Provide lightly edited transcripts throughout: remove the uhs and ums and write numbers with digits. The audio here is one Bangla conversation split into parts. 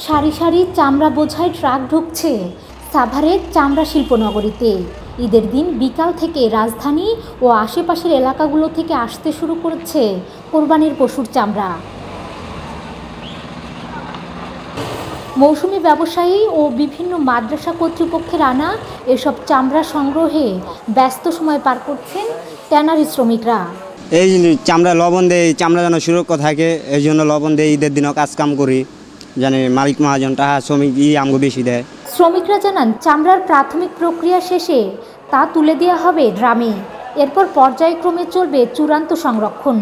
সারি সারি চামড়া বোঝাই ট্রাক ঢুকছে সাভারের চামড়া শিল্পনগরীতে। ঈদের দিন বিকাল থেকে রাজধানী ও আশেপাশের এলাকাগুলো থেকে আসতে শুরু করেছে কোরবানির পশুর চামড়া। মৌসুমি ব্যবসায়ী ও বিভিন্ন মাদ্রাসা কর্তৃপক্ষের আনা এসব চামড়া সংগ্রহে ব্যস্ত সময় পার করছেন ট্যানারি শ্রমিকরা। এই চামড়া লবণ দেয়, চামড়া যেন সুরক্ষা থাকে, এই জন্য লবণ দেয়। ঈদের দিনও কাজ কাম করি, জানি মালিক মহাজন টাকা শ্রমিক আমগো বেশি দেয়। শ্রমিকরা জানান, চামড়ার প্রাথমিক প্রক্রিয়া শেষে তা তুলে দেওয়া হবে ড্রামে। এরপর পর্যায়ক্রমে চলবে চূড়ান্ত সংরক্ষণ।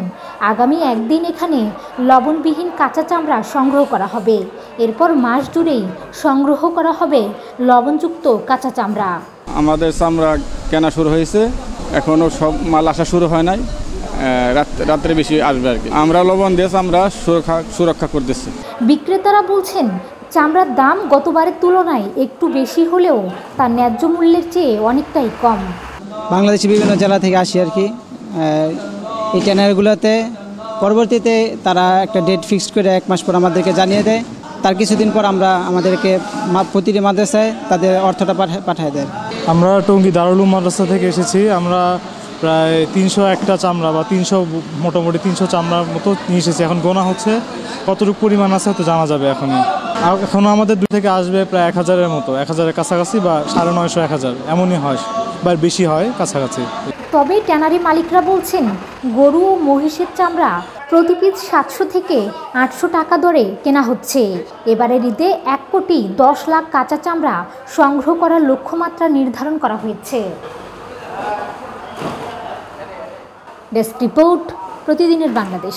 আগামী একদিন এখানে লবণবিহীন কাঁচা চামড়া সংগ্রহ করা হবে। এরপর মাস জুড়েই সংগ্রহ করা হবে লবণযুক্ত কাঁচা চামড়া। আমাদের চামড়া কেনা শুরু হয়েছে, এখনও সব মাল আসা শুরু হয় নাই, রাত্রে বেশি আসবে আর কি। আমরা লবণ দিয়ে চামড়া সুরক্ষা করতেছি। বিক্রেতারা বলছেন, চামড়ার দাম গতবারের তুলনায় একটু বেশি হলেও তা ন্যায্য মূল্যের চেয়ে অনেকটাই কম। বাংলাদেশের বিভিন্ন জেলা থেকে আসি আর কি এই ট্যানারিগুলোতে। পরবর্তীতে তারা একটা ডেট ফিক্সড করে 1 মাস পর আমাদেরকে জানিয়ে দেয়। তার কিছুদিন পর আমাদেরকে প্রতিটি মাদ্রাসায় তাদের অর্থটা পাঠিয়ে দেয়। আমরা টঙ্গী দারুল উলুম মাদ্রাসা থেকে এসেছি। আমরা প্রায় 301টা চামড়া বা 300 মোটামুটি 300 চামড়ার মতো নিয়ে এসেছি। এখন গোনা হচ্ছে, কতটুকু পরিমাণ আছে তো জানা যাবে এখনও আমাদের দূর থেকে আসবে প্রায় 1000-এর মতো, 1000-এর কাছাকাছি বা 950-1000 এমনই হয় বা বেশি হয় কাছাকাছি। তবে ট্যানারি মালিকরা বলছেন, গরু ও মহিষের চামড়া প্রতি পিস 700 থেকে 800 টাকা দরে কেনা হচ্ছে। এবারের ঈদে 1,10 লাখ কাঁচা চামড়া সংগ্রহ করার লক্ষ্যমাত্রা নির্ধারণ করা হয়েছে। ডেস্ক রিপোর্ট, প্রতিদিনের বাংলাদেশ।